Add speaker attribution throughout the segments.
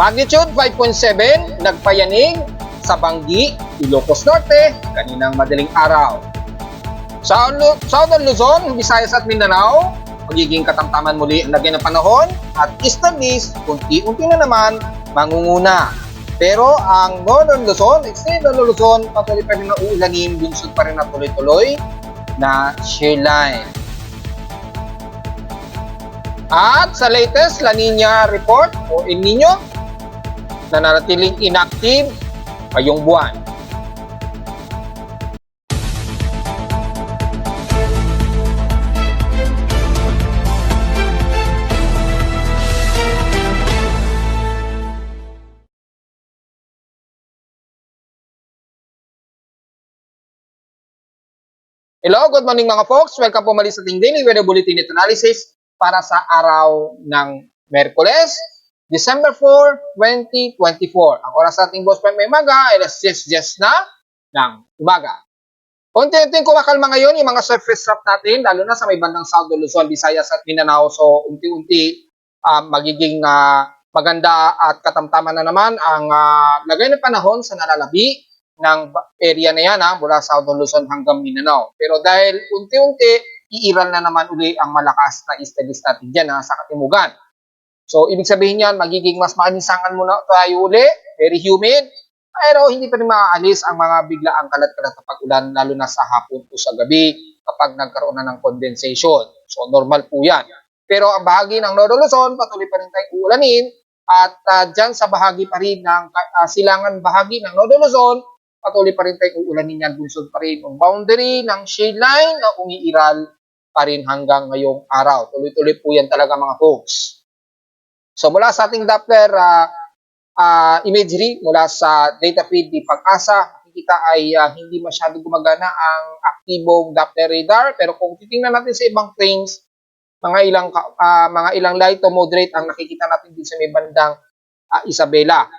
Speaker 1: Magnitude 5.7, nagpayanig sa Banggi, Ilocos Norte, kaninang madaling araw. Southern Luzon, Visayas at Mindanao, magiging katamtaman muli ang lagyan ng panahon at eastern east, unti-unti na naman mangunguna. Pero ang Northern Luzon, Extreme Luzon, patuloy pa rin na uulanin, bunsod pa rin na tuloy-tuloy na shear line. At sa latest La Nina report o El Nino, nananatiling inactive ngayong buwan. Hello, good morning mga folks. Welcome po muli sa ating Daily Weather Bulletin at Analysis para sa araw ng Merkules, December 4, 2024. Ang oras sa ating boss pa may umaga ay alas 10:10 na ng umaga. Unti-unting kumakalma ngayon yung mga surface trough natin, lalo na sa may bandang South Luzon, Visayas at Mindanao. So unti-unti magiging maganda at katamtaman na naman ang lagay ng panahon sa nalalabi ng area na yan mula Southern Luzon hanggang Mindanao. Pero dahil unti-unti, iiral na naman uli ang malakas na east-west natin dyan sa Katimugan. So, ibig sabihin yan, magiging mas maalinsangan muna tayo uli, very humid, pero hindi pa rin maaalis ang mga biglaang kalat-kalat na pag-ulan, lalo na sa hapon o sa gabi kapag nagkaroon na ng condensation. So, normal po yan. Pero ang bahagi ng Northern Luzon, patuloy pa rin tayong uulanin, at dyan sa bahagi pa rin ng silangan bahagi ng Northern Luzon, patuloy pa rin tayong uulanin yan, bunsod pa rin ang boundary ng shade line na umiiral pa rin hanggang ngayong araw. Tuloy-tuloy po yan talaga mga folks. So mula sa ating Doppler imagery, mula sa data feed ni Pag-asa, makikita ay hindi masyado gumagana ang aktibong Doppler radar. Pero kung titingnan natin sa ibang frames, mga ilang light to moderate ang nakikita natin din sa may bandang Isabela.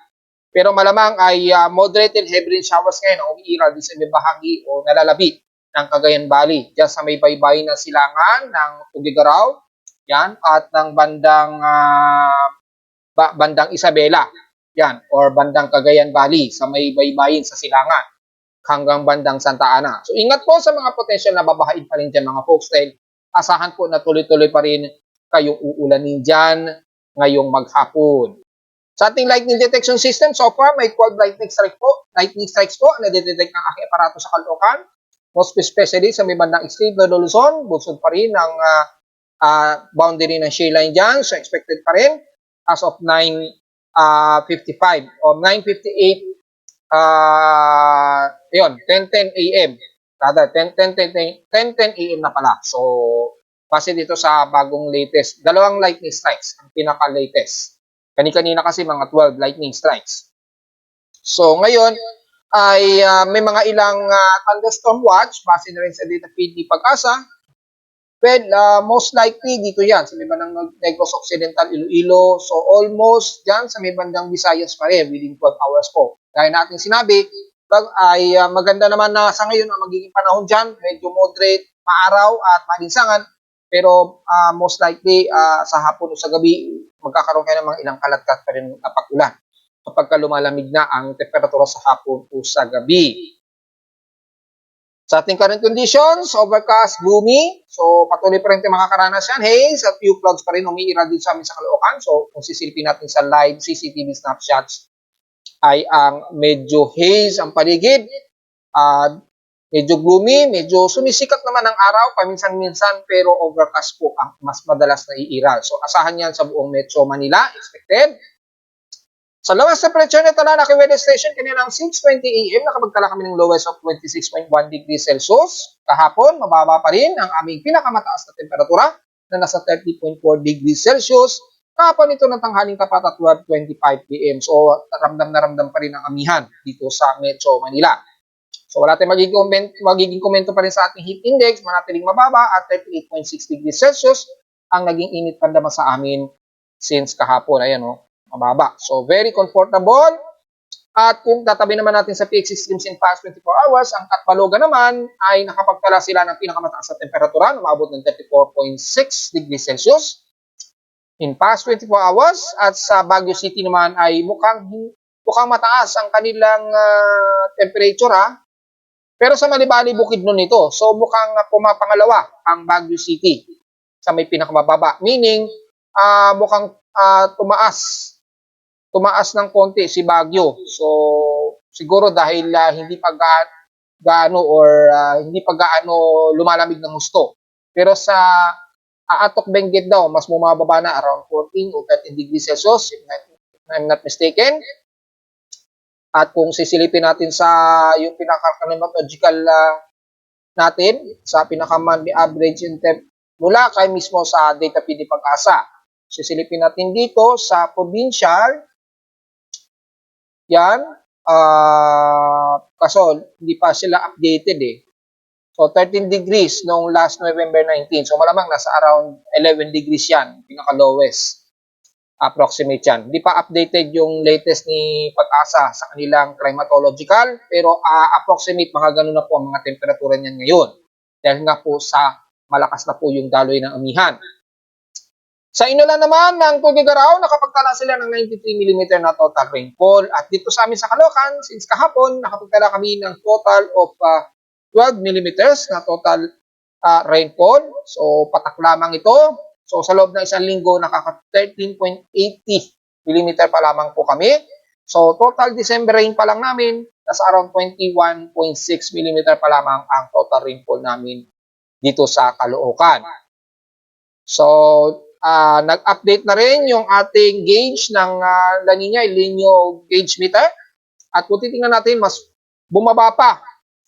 Speaker 1: Pero malamang ay moderate and heavy rain showers ngayon ang umiiral din sa may bahagi o nalalabi ng Cagayan Valley. Diyan sa may baybayin ng silangan ng Tugigaraw, yan, at ng bandang Isabela, yan, or bandang Cagayan Valley sa may baybayin sa silangan hanggang bandang Santa Ana. So ingat po sa mga potential na babahain pa rin dyan mga folks, dahil asahan po na tuloy-tuloy pa rin kayong uulanin dyan ngayong maghapon. Sa ating lightning detection system, so far, may 12 lightning strikes po na detect ng aking aparato sa Caloocan. Most especially sa may bandang Extreme Luzon, bunsod pa rin ng boundary ng shear line dyan. So, expected pa rin as of 9:55 o 9:58, 10:10 a.m. Rather, 10:10 a.m. na pala. So, base dito sa bagong latest, dalawang lightning strikes, ang pinaka-latest. Kani-kanina kasi mga 12 lightning strikes. So ngayon ay may mga ilang thunderstorm watch base na rin sa data feed ni Pag-asa. Well, most likely dito yan sa may bandang Negros Occidental, Iloilo. So almost dyan sa may bandang Visayas pa rin within 12 hours po. Dahil natin sinabi ay maganda naman na sa ngayon ang magiging panahon dyan. Medyo moderate, maaraw at malinsangan. Pero most likely sa hapon o sa gabi, magkakaroon kayo ng mga ilang kalat-kalat pa rin na pag-ulan kapag lumalamig na ang temperatura sa hapon o sa gabi. Sa ating current conditions, overcast, gloomy. So patuloy pa rin tayo makakaranas yan. Haze at few clouds pa rin umiiral dito sa amin sa Caloocan. So kung sisilipin natin sa live CCTV snapshots, ay ang medyo haze ang paligid. Medyo gloomy, medyo sumisikat naman ang araw, paminsan-minsan, pero overcast po ang mas madalas na iiral. So, asahan yan sa buong Metro Manila, expected. Sa lowest temperature na tala na weather station, kanina ng 6:20 a.m., nakapagtala kami ng lowest of 26.1 degrees Celsius. Kahapon, mababa pa rin ang aming pinakamataas na temperatura na nasa 30.4 degrees Celsius. Kahapon ito ng tanghaling tapat at 12:25 p.m. So, ramdam na ramdam pa rin ang amihan dito sa Metro Manila. So wala tayong magiging komento pa rin sa ating heat index, manatiling mababa at 38.6 degrees Celsius ang naging init pandama sa amin since kahapon. Ayan mababa. So very comfortable. At kung tatabi naman natin sa PX Extremes in past 24 hours, ang Catbaloga naman ay nakapagtala sila ng pinakamataas na temperatura na maabot ng 34.6 degrees Celsius. in past 24 hours. At sa Baguio City naman ay mukhang mataas ang kanilang temperature ha. Pero sa Malibali Bukidnon nito, so mukhang pumapangalawa ang Baguio City sa may pinakamababa. Meaning, mukhang tumaas ng konti si Baguio. So, siguro dahil hindi pa gaano hindi pa gaano lumalamig ng gusto. Pero sa Atok Benguet daw, mas bumababa na around 14 o 13 degrees Celsius, if I'm not mistaken. At kung sisilipin natin sa yung pinaka-climatological natin, sa pinaka-monthly average in temp mula kay mismo sa data PD Pag-asa. Sisilipin natin dito sa provincial, yan, kaso hindi pa sila updated eh. So 13 degrees noong last November 19. So malamang nasa around 11 degrees yan, pinaka-lowest. Approximate yan. Hindi pa updated yung latest ni Pag-asa sa kanilang climatological, pero approximate mga ganun na po ang mga temperatura niyan ngayon. Dahil nga po sa malakas na po yung daloy ng amihan. Sa Inulan naman ng Tugigaraw, nakapagtala sila ng 93 mm na total rainfall. At dito sa amin sa Caloocan, since kahapon, nakapagtala kami ng total of 12 mm na total rainfall. So patak lamang ito. So, sa loob ng isang linggo, nakaka 13.80 mm pa lamang po kami. So, total December rain pa lang namin, nasa around 21.6 mm pa lamang ang total rainfall namin dito sa Caloocan. So, nag-update na rin yung ating gauge ng La Nina, El Niño gauge meter. At kung titingnan natin, mas bumaba pa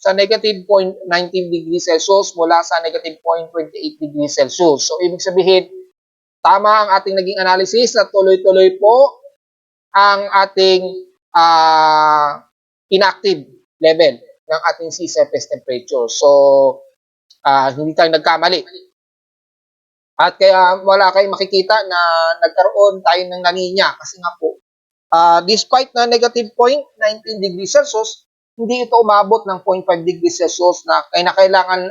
Speaker 1: sa negative 0.19 degrees Celsius mula sa negative 0.28 degrees Celsius. So, ibig sabihin, tama ang ating naging analysis at tuloy-tuloy po ang ating inactive level ng ating sea surface temperature. So, hindi tayo nagkamali. At kaya wala kayong makikita na nagkaroon tayo ng La Nina kasi nga po, despite na negative 0.19 degrees Celsius, hindi ito umabot ng 0.5 degrees Celsius na kailangan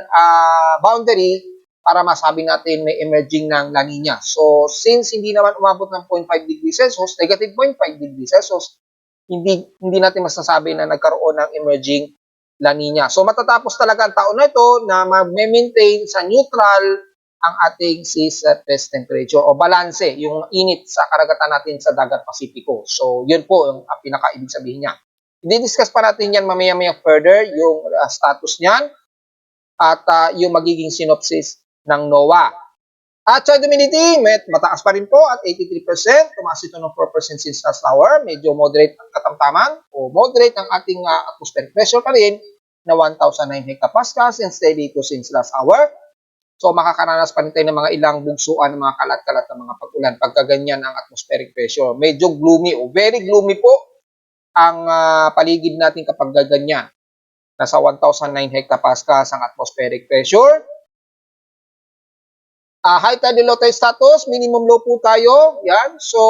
Speaker 1: boundary para masabi natin may emerging ng La Nina. So, since hindi naman umabot ng 0.5 degrees Celsius, negative 0.5 degrees Celsius, hindi natin masasabi na nagkaroon ng emerging La Nina. So, matatapos talaga ang taon na ito na ma-maintain sa neutral ang ating sea surface temperature o balanse, yung init sa karagatan natin sa Dagat Pasipiko. So, yun po ang pinaka-ibig sabihin niya. I-discuss pa natin yan mamaya-maya further, yung status niyan at yung magiging synopsis ng NOAA. At sa humidity, mataas pa rin po at 83%. Tumaas ito ng 4% since last hour. Medyo moderate ang katamtaman o moderate ang ating atmospheric pressure pa rin na 1,009 hectopascals and steady ito since last hour. So makakaranas pa rin tayo ng mga ilang bugsuan ng mga kalat-kalat ng mga pag-ulan pagka ganyan ang atmospheric pressure. Medyo gloomy o very gloomy po ang paligid natin kapag ganyan. Nasa 1,009 hectopascals ang atmospheric pressure. High tide and low tide status, minimum low po tayo. Yan. So,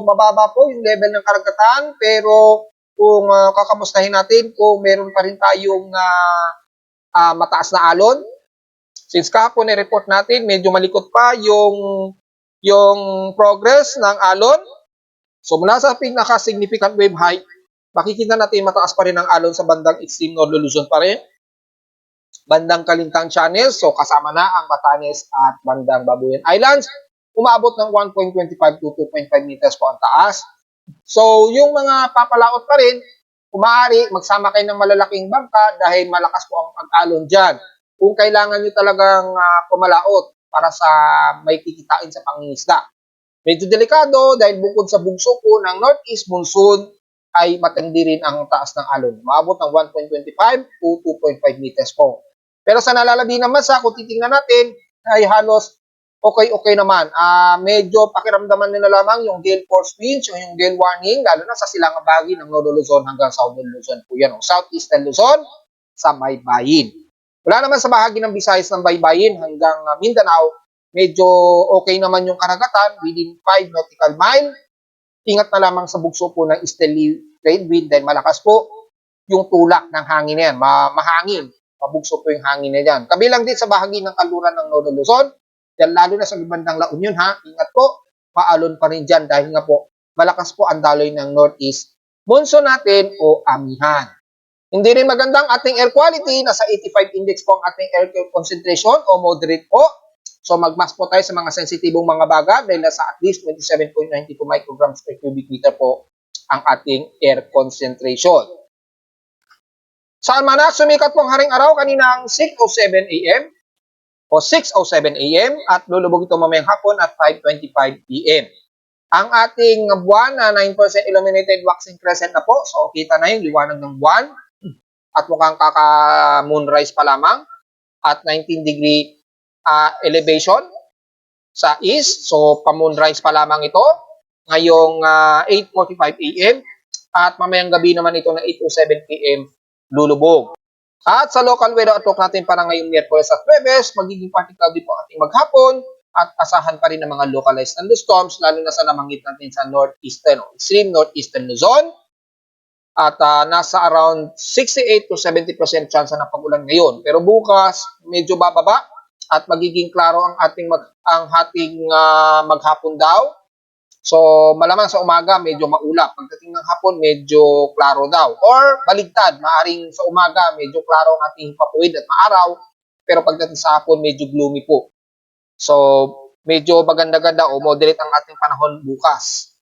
Speaker 1: mababa po yung level ng karagatan. Pero, kung kakamustahin natin, kung meron pa rin tayong mataas na alon. Since kahapon i-report natin, medyo malikot pa yung progress ng alon. So, mula sa pinaka-significant wave height, makikita natin mataas pa rin ang alon sa bandang extreme North Luzon pa rin. Bandang Kalintang Channel, so kasama na ang Batanes at bandang Babuyan Islands, umabot ng 1.25 to 2.5 meters po ang taas. So, yung mga papalaot pa rin, maaari magsama kayo ng malalaking bangka dahil malakas po ang pag-alon dyan. Kung kailangan nyo talagang pumalaot para sa may kikitain sa pangingisda. Medyo delikado dahil bukod sa bugso po ng Northeast Monsoon, ay matindi rin ang taas ng alon. Maabot ng 1.25 to 2.5 meters po. Pero sa nalalabi naman kung titingnan natin, ay halos okay naman. Medyo pakiramdaman nila lamang yung gale force winds, yung gale warning, lalo na sa silangang bahagi ng Northern Luzon hanggang Southern Luzon po yan. Southeastern Luzon sa Baybayin. Wala naman sa bahagi ng Visayas ng Baybayin hanggang Mindanao, medyo okay naman yung karagatan within 5 nautical mile. Ingat na lamang sa bugso po ng easterly trade wind dahil malakas po yung tulak ng hangin na yan. Mahangin. Mabugso po yung hangin na yan. Kabilang din sa bahagi ng kaluran ng Northern Luzon, dahil lalo na sa bandang La Union ha, ingat po. paalon pa rin dyan dahil nga po malakas po ang daloy ng northeast monsoon natin o amihan. Hindi rin magandang ating air quality, nasa 85 index po ang ating air concentration o moderate po. So magmas po tayo sa mga sensitibong mga baga dahil nasa at least 27.92 micrograms per cubic meter po ang ating air concentration. Sa almanak, sumikat po ang haring araw kaninang 6:07 a.m. o 6:07 a.m. at lulubog ito mamayang hapon at 5:25 p.m. Ang ating buwan na 9% illuminated waxing crescent na po. So, kita na yung liwanag ng buwan. At mukhang kaka-moonrise pa lamang. At 19 degree elevation sa east. So, pa-moonrise pa lamang ito. Ngayong 8:45 a.m. At mamayang gabi naman ito na 8:07 p.m. lulubog. At sa local weather outlook natin para ngayong Miyerkules at Huwebes, magiging partly cloudy po ating maghapon. At asahan pa rin ng mga localized thunderstorms, lalo na sa namanggit natin sa northeastern o extreme northeastern Luzon. At nasa around 68 to 70% chance na pag-ulan ngayon. Pero bukas, medyo bababa at magiging klaro ang ating maghapon daw. So, malamang sa umaga, medyo maulap. Pagdating ng hapon, medyo klaro daw. Or, baligtad, maaring sa umaga, medyo klaro ang ating papuwid at maaraw. Pero pagdating sa hapon, medyo gloomy po. So, medyo maganda-ganda o moderate ang ating panahon bukas.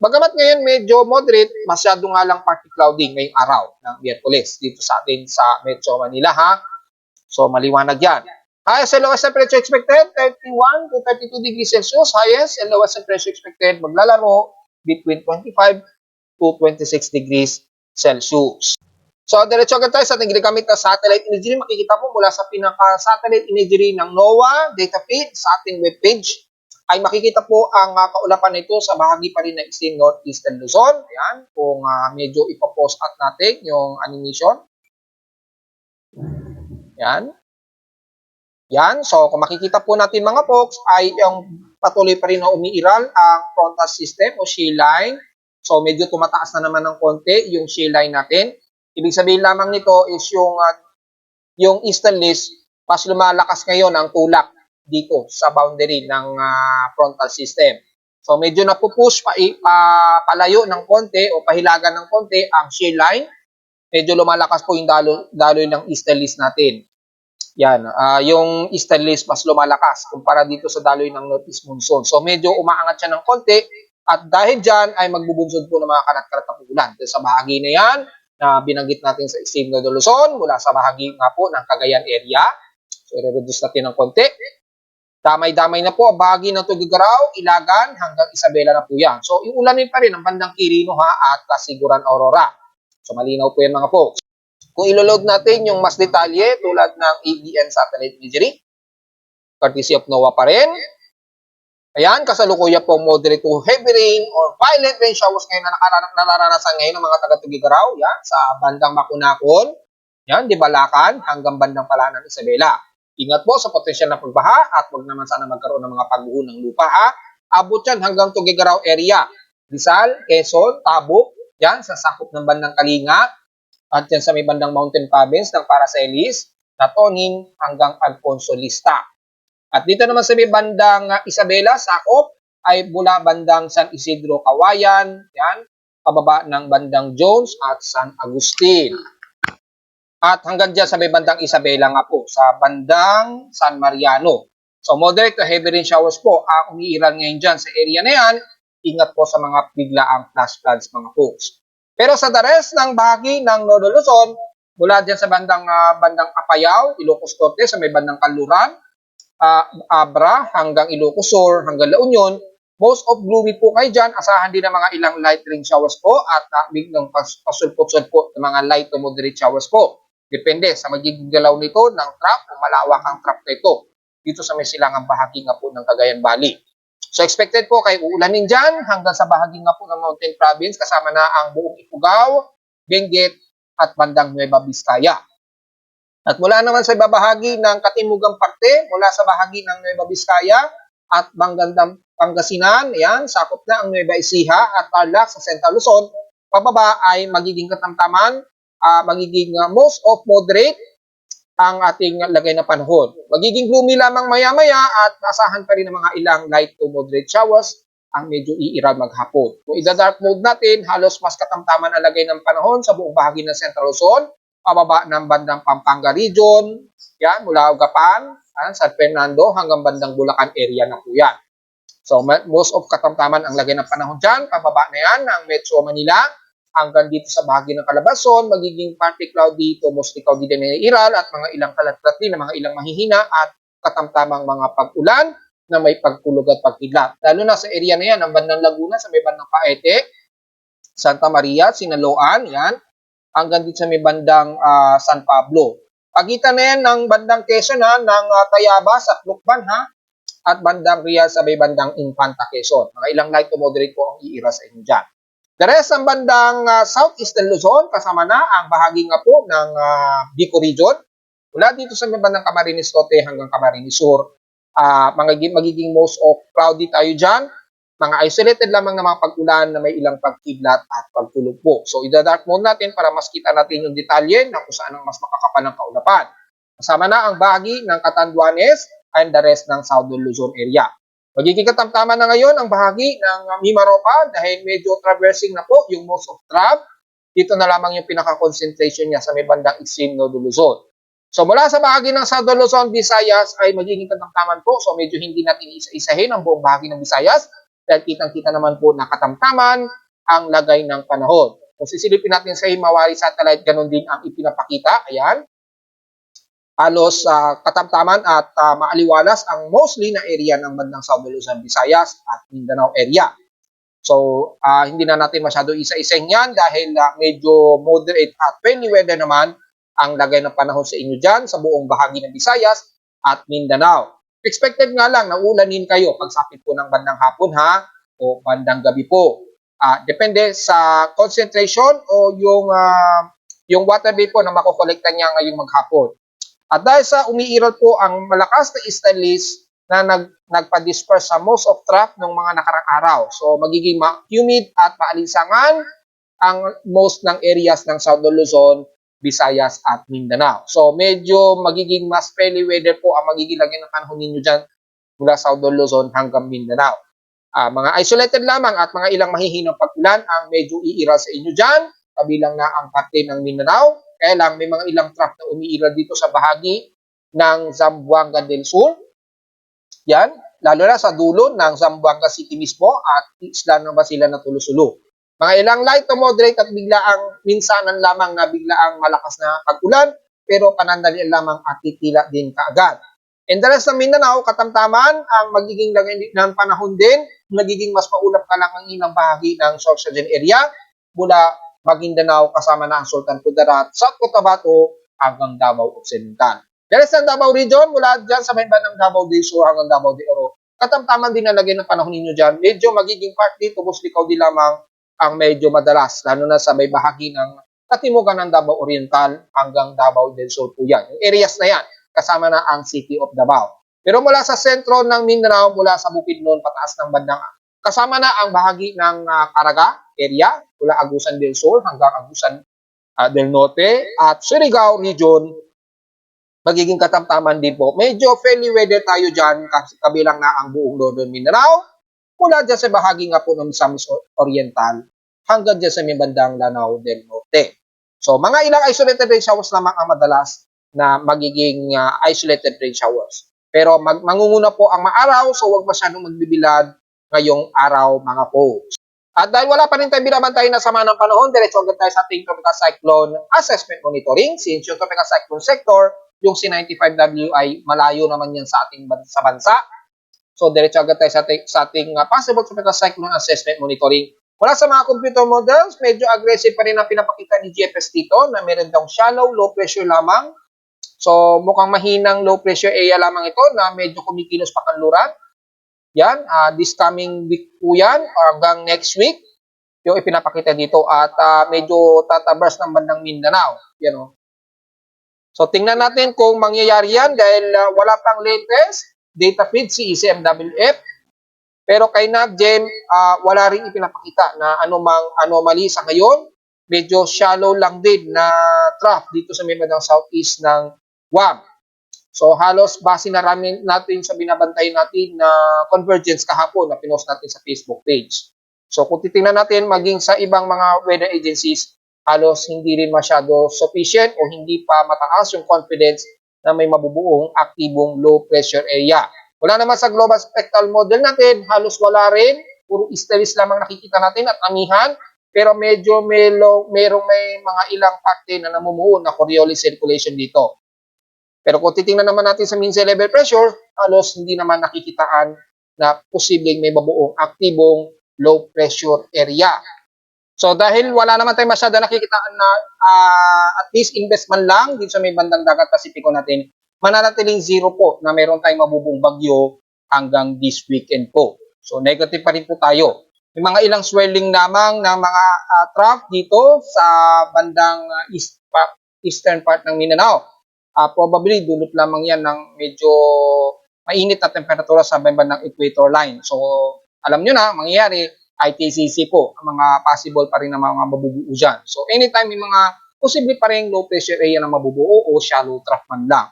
Speaker 1: Bagamat ngayon medyo moderate, masyado nga lang partly cloudy ngayong araw ng Miyerkules dito sa atin sa Metro Manila ha. So, maliwanag yan. Highest and lowest temperature expected, 31 to 32 degrees Celsius. Highest and lowest temperature expected maglalaro between 25 to 26 degrees Celsius. So, diretso agad tayo sa ating ginagamit na satellite imagery. Makikita po mula sa pinaka-satellite imagery ng NOAA data feed sa ating webpage ay makikita po ang kaulapan nito sa bahagi pa rin ng extreme northeastern Luzon. Ayan, kung medyo ipopost at natin yung animation. Ayan. Yan. So, kung makikita po natin mga folks ay yung patuloy pa rin na umiiral ang frontal system o shear line. So, medyo tumataas na naman ng konti yung shear line natin. Ibig sabihin lamang nito is yung easterlies, mas lumalakas ngayon ang tulak dito sa boundary ng frontal system. So medyo napupush palayo ng konti o pahilagan ng konti ang shear line. Medyo lumalakas po yung daloy ng easterlies natin. Yan, yung easterlies mas lumalakas kumpara dito sa daloy ng northeast monsoon. So medyo umaangat siya ng konti at dahil dyan ay magbubunsod po ng mga karat-karat na ulan. Sa bahagi na yan, na binanggit natin sa extreme Northern Luzon mula sa bahagi nga po ng Cagayan area. So, i-reduce natin ng konti. Damay-damay na po ang bahagi ng Tuguegarao, Ilagan, hanggang Isabela na po yan. So, iulanin pa rin ang bandang Quirino at Kasiguran Aurora. So, malinaw po yan mga folks. Kung iloload natin yung mas detalye tulad ng ABN satellite imagery, courtesy of NOAA pa rin. Ayan, kasalukuyan po moderate to heavy rain or violent rain showers ngayon na nararanasan ngayon ng mga taga-Tuguegarao. Yan, sa bandang Makunakon, yan, di Balacan, hanggang bandang Palanan, Isabela. Ingat po sa potensyal na pagbaha at huwag naman sana magkaroon ng mga pagguho ng lupa ha. Abot yan hanggang Tuguegarao area. Rizal, Quezon, Tabuk, yan, sa sakop ng bandang Kalinga at yan sa may bandang Mountain Province ng Paracelis, Natonin, hanggang Alfonso Lista. At dito naman sa may bandang Isabela, sakop, ay mula bandang San Isidro, Kawayan, yan, pababa ng bandang Jones at San Agustin. At hanggang dyan sa may bandang Isabela nga po, sa bandang San Mariano. So moderate to heavy rain showers po ang umiiral ngayon dyan sa area na yan. Ingat po sa mga biglaang flash floods mga folks. Pero sa the rest ng bahagi ng Northern Luzon, mula dyan sa bandang Apayao, Ilocos Norte, sa may bandang Kanluran, Abra hanggang Ilocos Sur hanggang La Union, most of gloomy po kayo dyan. Asahan din ng mga ilang light rain showers po at biglang pasulpot-sulpot po ng mga light to moderate showers po. Depende sa magiging galaw nito ng trap o malawak ang trap nito dito sa may silangang bahagi nga po ng Cagayan Valley. So expected po kayo uulanin dyan hanggang sa bahagi nga po ng Mountain Province kasama na ang buong Ifugao, Benguet at bandang Nueva Vizcaya. At mula naman sa ibabahagi ng katimugang parte, mula sa bahagi ng Nueva Vizcaya at Bangandang Pangasinan, yan, sakop na ang Nueva Ecija at Tarlac sa Central Luzon, pababa ay magiging katamtaman, magiging most of moderate ang ating lagay na panahon. Magiging gloomy lamang maya-maya at asahan pa rin ng mga ilang light to moderate showers ang medyo iiral maghapon. Kung ida-dark mode natin, halos mas katamtaman ang lagay ng panahon sa buong bahagi ng Central Luzon, pababa ng bandang Pampanga Region, yan, mula Ugapan, San Fernando, hanggang bandang Bulacan area na po yan. So, most of katamtaman ang lagay ng panahon dyan, pababa na yan ng Metro Manila, hanggang dito sa bahagi ng Calabarzon, magiging partly cloudy to mostly cloudy din na iral at mga ilang kalat-kalat din, mga ilang mahihina at katamtamang mga pag-ulan na may pagkulog at pagkidlat. Lalo na sa area na yan, ang bandang Laguna, sa may bandang Paete, Santa Maria, Sinaloan, yan, hanggang dito sa may bandang San Pablo. Pagitan na yan ng bandang Quezon, ng Tayabas at Lukban, at bandang Rial sa may bandang Infanta, Quezon. Mga ilang light to moderate po ang iira sa inyo dyan. The rest ng bandang Southeastern Luzon, kasama na ang bahagi nga po ng Bico Region, mula dito sa may bandang Camarines Norte hanggang Camarines Sur. Magiging most of cloudy tayo dyan. Mga isolated lamang na mga pag-ulan na may ilang pagkidlat at pagtulog po. So, ida-dark mode natin para mas kita natin yung detalye na kung saan ang mas makakapal ng kaulapan. Kasama na ang bahagi ng Catanduanes and the rest ng Southern Luzon area. Magiging katamtaman na ngayon ang bahagi ng Mimaropa dahil medyo traversing na po yung most of trough. Dito na lamang yung pinaka-concentration niya sa may bandang extreme Northern Luzon. So, mula sa bahagi ng Southern Luzon, Visayas ay magiging katamtaman po. So, medyo hindi natin isa-isahin ang buong bahagi ng Visayas dahil kitang-kita naman po na katamtaman ang lagay ng panahon. Kung sisilipin natin sa Himawari Satellite, ganun din ang ipinapakita. Ayan. Halos katamtaman at maaliwalas ang mostly na area ng bandang Southern Luzon, Visayas at Mindanao area. So, hindi na natin masyado isa-isahin yan dahil medyo moderate at friendly weather naman ang lagay ng panahon sa inyo dyan sa buong bahagi ng Visayas at Mindanao. Expected nga lang na ulanin kayo pagsapit po ng bandang hapon o bandang gabi po. Depende sa concentration o yung water vapor na makokolekta niya ngayong maghapon. At dahil sa umiiral po ang malakas na easterlies na nagpa-disperse sa most of trough ng mga nakarang araw. So magiging humid at maalinsangan ang most ng areas ng Southern Luzon, Visayas at Mindanao. So medyo magiging mas friendly weather po ang magiging lagay ng panahon ninyo dyan mula Southern Luzon hanggang Mindanao. Mga isolated lamang at mga ilang mahihinang pag-ulan ang medyo iiral sa inyo dyan, kabilang na ang parte ng Mindanao. Kaya lang may mga ilang trough na umiiral dito sa bahagi ng Zamboanga del Sur. Yan, lalo na sa dulo ng Zamboanga City mismo at isla ng Basilan na Tulo-Sulo. Mga ilang light to moderate at biglaang minsanan lamang na biglaang malakas na pag-ulan, pero panandalian lamang at titila din kaagad. And the rest ng Mindanao, katamtaman ang magiging lagay ng panahon din, magiging mas maulap ka lang ang ilang bahagi ng Sorsogen area mula Maguindanao kasama na ang Sultan Kudarat, South Cotabato hanggang Davao Occidental. The rest ng Davao Region, mula dyan sa may bandang Davao del Sur hanggang Davao de Oro, katamtaman din na lagay ng panahon ninyo dyan, medyo magiging partly to mostly cloudy lamang ang medyo madalas, lalo na sa may bahagi ng katimugan ng Davao Oriental hanggang Davao del Sur po yan. Yung areas na yan, kasama na ang City of Davao. Pero mula sa sentro ng Mindanao, mula sa Bukidnon, pataas ng bandang, kasama na ang bahagi ng Caraga area, mula Agusan del Sur hanggang Agusan del Norte at Surigao Region, magiging katamtaman din po. Medyo friendly weather tayo dyan, kabilang na ang buong Northern Mindanao, mula dyan sa bahagi nga po ng Misamis Oriental hanggang dyan sa may bandang Lanao del Norte. So, mga ilang isolated rain showers lamang ang madalas na magiging isolated rain showers. Pero mangunguna po ang maaraw, so huwag masyadong magbibilad ngayong araw mga po. At dahil wala pa rin tayo binabantay na sama ng panahon, diretso agad tayo sa ating Tropical Cyclone Assessment Monitoring. Since yung Tropical Cyclone Sector, yung C95W ay malayo naman yan sa ating bansa. So, diretso agad tayo sa ating possible tropical cyclone assessment monitoring. Wala sa mga computer models, medyo aggressive pa rin ang pinapakita ni GFS dito na meron daw shallow, low pressure lamang. So, mukhang mahinang low pressure area lamang ito na medyo kumikilos pa kanluran. Yan, this coming week po yan, hanggang next week, yung ipinapakita dito. At medyo tatabas ng bandang Mindanao. Yan o. So, tingnan natin kung mangyayari yan dahil wala pang latest data feed si ECMWF. Pero kay NAVGEM, wala rin ipinapakita na anumang anomaly sa ngayon. Medyo shallow lang din na trough dito sa may bandang southeast ng Guam. So halos base na natin sa binabantay natin na convergence kahapon na pinost natin sa Facebook page. So kung titingnan natin maging sa ibang mga weather agencies, halos hindi rin masyado sufficient o hindi pa mataas yung confidence na may mabubuong aktibong low pressure area. Wala naman sa global spectral model natin, halos wala rin. Puro easteries lamang nakikita natin at amihan. Pero medyo may mga ilang parte na namumuo na Coriolis circulation dito. Pero kung titingnan naman natin sa mean sea level pressure, halos hindi naman nakikitaan na posibleng may mabuong aktibong low pressure area. So dahil wala naman tayong masyado nakikitaan na at least invest man lang dito sa may bandang dagat Pasipiko natin, mananatiling zero po na meron tayong mabubuong bagyo hanggang this weekend po. So negative pa rin po tayo. May mga ilang swelling lamang ng mga trough dito sa bandang eastern part ng Mindanao. Probably dulot lamang yan ng medyo mainit na temperatura sa bandang equator line. So alam nyo na, mangyayari, ITCC po, ang mga possible pa rin na mga mabubuo dyan. So anytime may mga posible pa rin low pressure area na mabubuo o shallow trough man lang.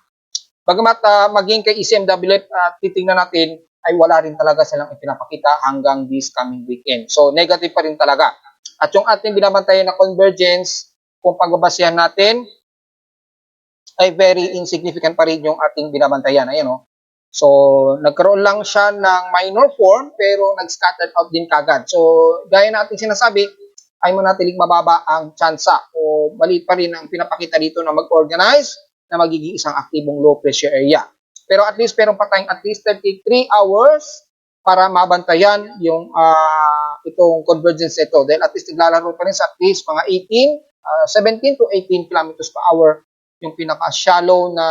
Speaker 1: Bagamat maging kay ECMWF titingnan natin, ay wala rin talaga silang ipinapakita hanggang this coming weekend. So, negative pa rin talaga. At yung ating binabantayan na convergence, kung pagbabasihan natin, ay very insignificant pa rin yung ating binabantayan. Ayan, no? So, nagkaroon lang siya ng minor form, pero nag-scattered out din kagad. So, gaya natin sinasabi, ay manatiling mababa ang tsansa o maliit pa rin ang pinapakita dito na mag-organize na magiging isang aktibong low pressure area. Pero at least meron pa tayong at least 33 hours para mabantayan yung itong convergence ito. Dahil at least naglalaro pa rin sa at least mga 17 to 18 kilometers per hour yung pinaka-shallow na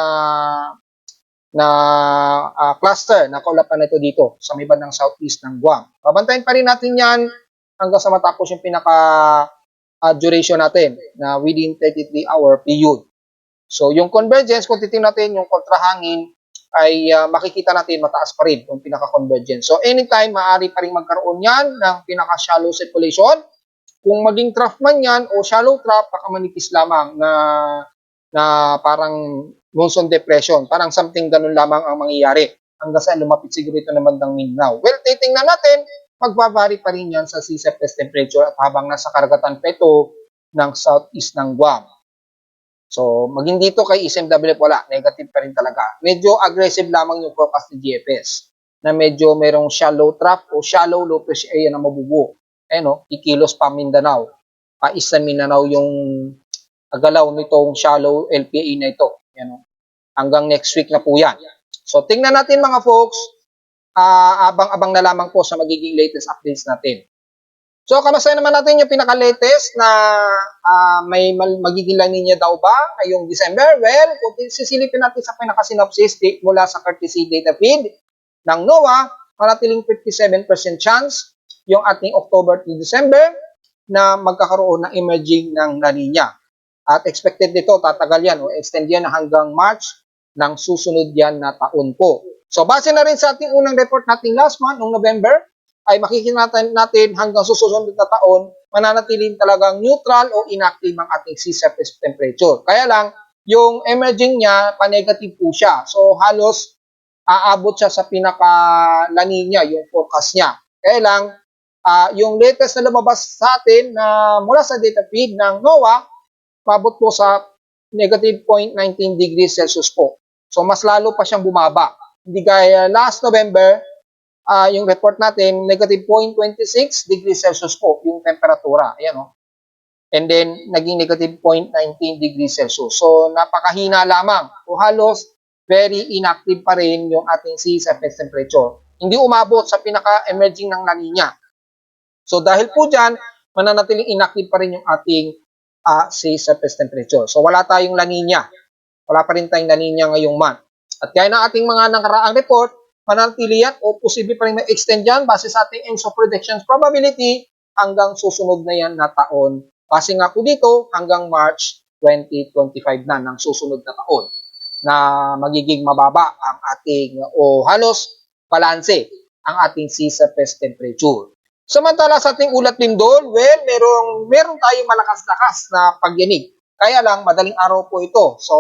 Speaker 1: cluster na kaulapan nito dito sa may bandang southeast ng Guam. Babantayan pa rin natin yan hanggang sa matapos yung pinaka-duration natin na within 33-hour period. So yung convergence, kung titingnan natin yung kontrahangin, ay makikita natin mataas pa rin yung pinaka-convergence. So anytime, maaari pa rin magkaroon yan ng pinaka-shallow circulation. Kung maging trough man yan o shallow trough, pakamanipis lamang na parang monsoon depression. Parang something ganun lamang ang mangyayari hanggang sa lumapit siguro ito naman ng Mindanao. Well, titingnan natin, magbabari pa rin yan sa sea surface temperature at habang nasa karagatan pa ito ng southeast ng Guam. So, maging dito kay ECMWF, wala. Negative pa rin talaga. Medyo aggressive lamang yung forecast ni GFS na medyo merong shallow trough o shallow low pressure area na mabubuo. No? Ikilos pa Mindanao. Eastern Mindanao yung galaw nitong shallow LPA na ito. No? Hanggang next week na po yan. So, tingnan natin mga folks. Abang-abang na lamang po sa magiging latest updates natin. So, kamusta naman natin yung pinaka-latest na may magiging La Nina daw ba ngayong December? Well, kung sisilipin natin sa pinaka-synopsis mula sa courtesy data feed ng NOAA, manatiling 57% chance yung ating October to December na magkakaroon ng emerging ng La Nina. At expected dito, tatagal yan o extend yan hanggang March ng susunod yan na taon po. So, base na rin sa ating unang report natin last month, noong November, ay makikita natin hanggang susunod na taon, mananatiling talagang neutral o inactive ang ating sea surface temperature. Kaya lang, yung emerging niya, pa-negative po siya. So, halos aabot siya sa pinaka-La Nina, yung forecast niya. Kaya lang, yung latest na lumabas sa atin na mula sa data feed ng NOAA, paabot po sa negative 0.19 degrees Celsius po. So, mas lalo pa siyang bumaba. Hindi gaya last November, yung report natin, negative 0.26 degrees Celsius po yung temperatura. Ayan, no? And then, naging negative 0.19 degrees Celsius. So, napakahina lamang. O halos, very inactive pa rin yung ating sea surface temperature. Hindi umabot sa pinaka-emerging ng La Nina. So, dahil po dyan, mananatiling inactive pa rin yung ating sea surface temperature. So, wala tayong La Nina. Wala pa rin tayong La Nina ngayong month. At kaya na ating mga nakaraang report, manatili yan o posible pa rin ma-extend yan base sa ating ENSO predictions probability hanggang susunod na yan na taon. Base nga po dito hanggang March 2025 na ng susunod na taon na magiging mababa ang ating o halos balanse ang ating sea surface temperature. Samantala sa ating ulat lindol, well, meron tayong malakas-lakas na pagyanig. Kaya lang, madaling araw po ito. So,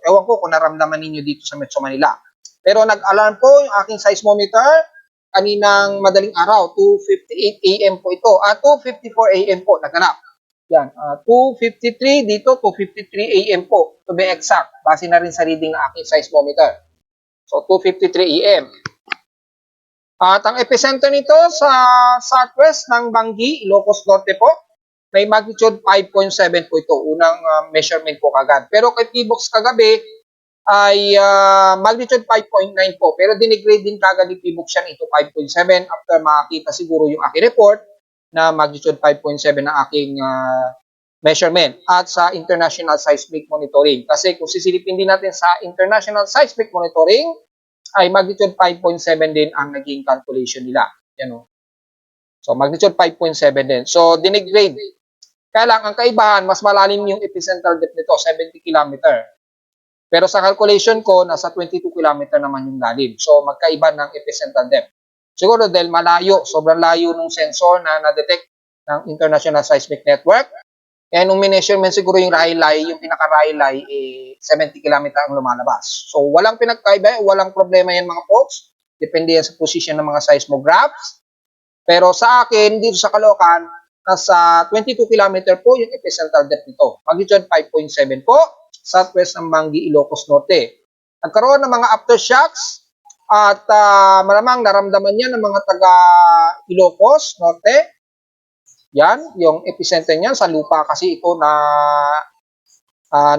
Speaker 1: Ewan ko kung naramdaman ninyo dito sa Metro Manila. Pero nag-alarm po yung aking seismometer kaninang madaling araw, 2:58 AM po ito. 2:54 AM po naganap. Yan, 2:53 dito, 2:53 AM po to be exact. Base na rin sa reading ng aking seismometer. So 2:53 AM. At ang epicenter nito sa southwest ng Bangi, Ilocos Norte po. May magnitude 5.7 po ito, unang measurement po kagad. Pero kay P-Box kagabi ay magnitude 5.9 po. Pero dinigrade din kagad ni P-Box yan ito 5.7 after makakita siguro yung aking report na magnitude 5.7 na aking measurement at sa International Seismic Monitoring. Kasi kung sisilipin din natin sa International Seismic Monitoring, ay magnitude 5.7 din ang naging calculation nila. Yan o. So, magnitude 5.7 din. So, dinigrade. Kaya lang, ang kaibahan, mas malalim yung epicentral depth nito, 70 km. Pero sa calculation ko, nasa 22 km naman yung lalim. So, magkaiba ng epicentral depth. Siguro dahil malayo, sobrang layo ng sensor na na-detect ng International Seismic Network. Kaya nung mineasurement siguro yung Rayleigh, yung pinaka-Rayleigh, 70 km ang lumalabas. So, walang pinagkaiba, walang problema yan mga folks. Depende yan sa position ng mga seismographs. Pero sa akin, dito sa Caloocan, nasa 22 km po yung epicentral depth nito. Magnitude 5.7 po, southwest ng Bangi, Ilocos Norte. Nagkaroon ng mga aftershocks at malamang naramdaman niya ng mga taga Ilocos Norte. Yan, yung epicenter niyan sa lupa kasi ito na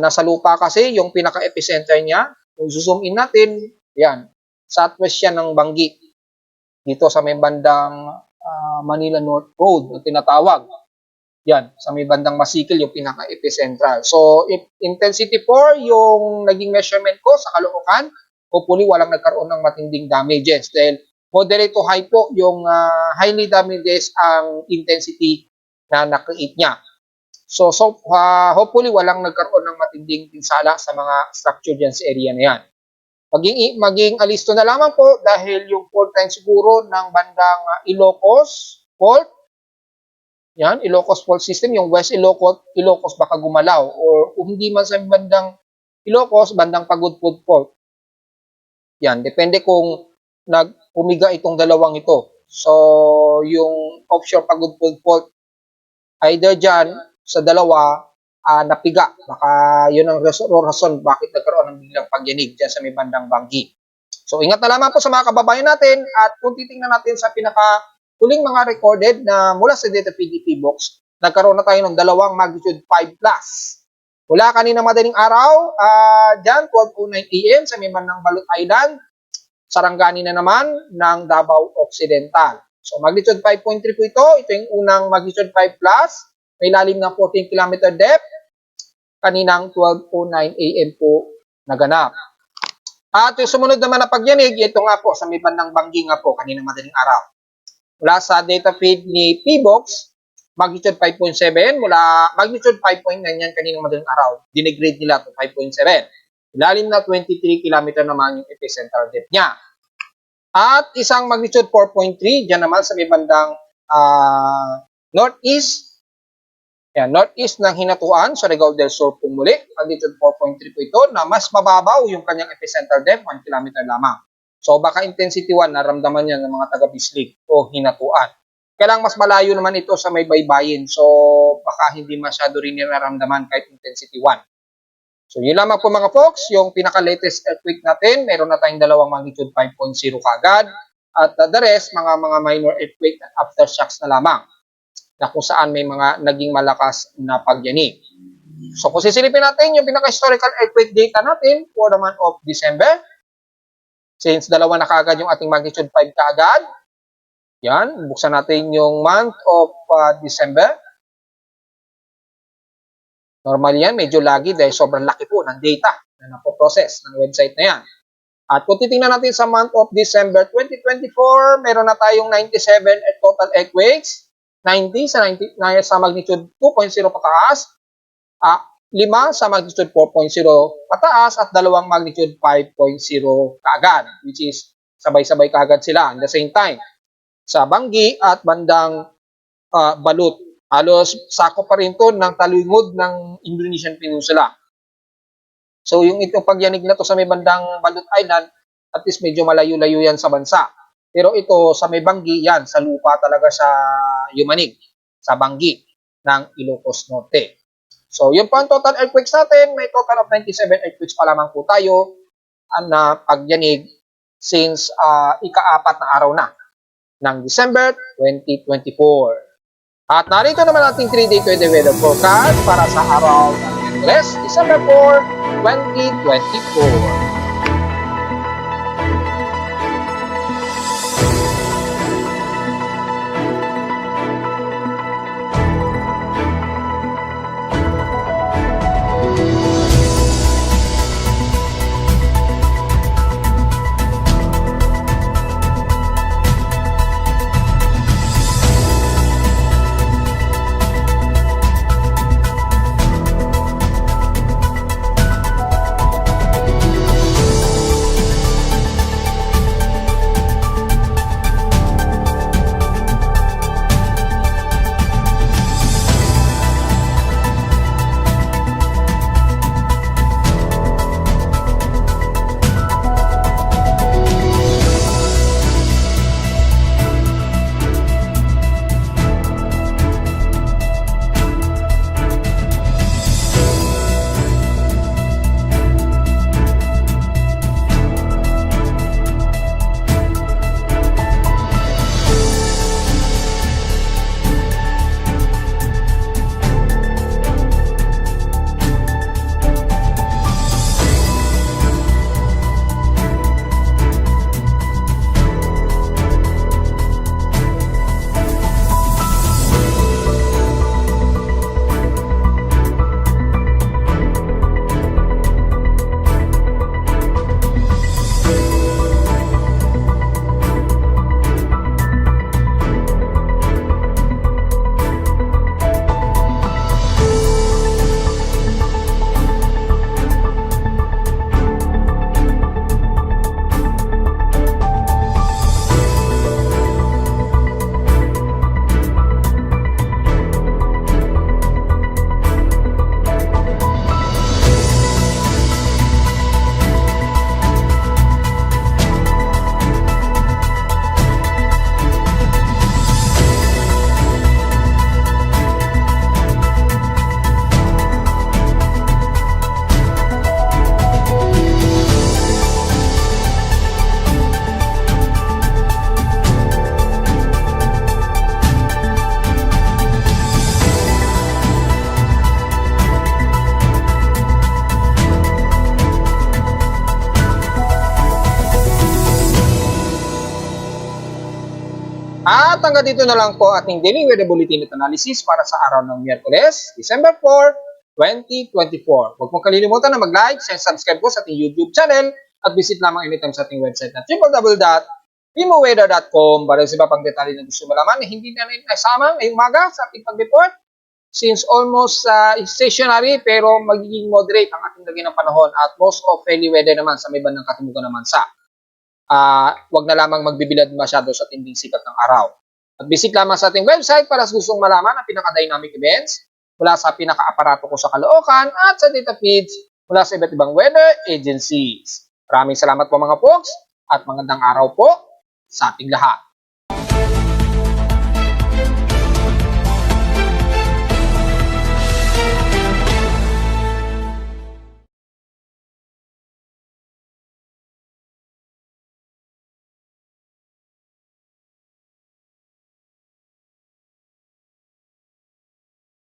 Speaker 1: nasa lupa kasi yung pinaka-epicenter niya. Kung zoom in natin, yan, southwest siya ng Bangi. Dito sa may bandang Manila North Road na tinatawag. Yan, sa may bandang Masikil yung pinaka-epicentral. So, intensity 4 yung naging measurement ko sa Caloocan. Hopefully, walang nagkaroon ng matinding damages dahil moderate to high po yung highly damages ang intensity na na-create niya. So hopefully walang nagkaroon ng matinding pinsala sa mga structure dyan sa area na yan. Maging alisto na lamang po dahil yung fault line siguro ng bandang Ilocos fault, yan, Ilocos fault system, yung West Ilocos baka gumalaw or kung hindi man sa bandang Ilocos, bandang Pagudpud fault. Yan, depende kung nag-umiga itong dalawang ito. So, yung offshore Pagudpud fault, either dyan sa dalawa, napiga. Baka yun ang rason bakit nagkaroon ng biglang pagyanig dyan sa may bandang Bangi. So, ingat na lamang po sa mga kababayan natin at kung titingnan natin sa pinaka-huling mga recorded na mula sa data PDP box, nagkaroon na tayo ng dalawang magnitude 5+. Mula kanina madaling araw, dyan 12:09 AM sa may bandang Balot Island, Sarangani na naman ng Davao Occidental. So magnitude 5.3 po ito. Ito yung unang magnitude 5+. May lalim ng 14 km depth. Kaninang 12:09 AM po naganap. At yung sumunod naman na pagyanig, ito nga po sa may bandang Bangi nga po kaninang madaling araw. Mula sa data feed ni P-Box, magnitude 5.7, mula magnitude 5.9 yan kaninang madaling araw. Dinigrade nila to 5.7. Ilalim na 23 km naman yung epicentral depth niya. At isang magnitude 4.3, dyan naman sa may bandang northeast. Yan, northeast ng Hinatuan, sa Surigao del Sur po muli. Magnitude 4.3 po ito na mas mababaw yung kanyang epicentral depth, 1 km lamang. So baka intensity 1 naramdaman niya ng mga taga-Bislig o Hinatuan. Kailang mas malayo naman ito sa may baybayin. So baka hindi masyado rin naramdaman kahit intensity 1. So yun lamang po mga folks, yung pinaka-latest earthquake natin, meron na tayong dalawang magnitude 5.0 kagad. At the rest, mga minor earthquake at aftershocks na lamang na kung saan may mga naging malakas na pagyanig. So kung sisilipin natin yung pinaka-historical earthquake data natin for the month of December, since dalawa na kagad yung ating magnitude 5 kaagad, yan, buksan natin yung month of December. Normal yan, medyo lagi dahil sobrang laki po ng data na napoprocess ng website na yan. At kung titingnan natin sa month of December 2024, meron na tayong 97 total earthquakes, 90 sa magnitude 2.0 pataas, 5 sa magnitude 4.0 pataas, at 2 magnitude 5.0 kaagad, which is sabay-sabay kaagad sila at the same time. Sa Bangi at bandang Balut. Halos sakop pa rin to ng talingod ng Indonesian Peninsula. So yung ito pagyanig na to sa may bandang Balot Island, at least medyo malayo-layo yan sa bansa. Pero ito sa may Banggi, yan, sa lupa talaga sa Yumanig, sa Banggi ng Ilocos Norte. So yun po ang total earthquakes natin. May total of 97 earthquakes pa lamang po tayo na pagyanig since ika-4 na araw na ng December 2024. At narito naman ating 3-day weather forecast para sa araw ng Miyerkules, December 4, 2024. At hanggang dito na lang po ating daily weather bulletin at analysis para sa araw ng Miyerkules, December 4, 2024. Huwag mong kalilimutan na mag-like and subscribe po sa ating YouTube channel at visit lamang anytime sa ating website na www.pimoweather.com para sa iba pang detalye na gusto malaman na hindi na nasama ngayong umaga sa ating pag-report. Since almost stationary pero magiging moderate ang ating lagay ng panahon at most of fairly weather naman sa may bandang katimugan ng bansa. Wag na lamang magbibilad masyado sa tinding sikat ng araw. At visit lamang sa ating website para sa gustong malaman ang pinaka-dynamic events mula sa pinaka-aparato ko sa Caloocan at sa data feeds mula sa iba't ibang weather agencies. Maraming salamat po mga folks at magandang araw po sa ating lahat.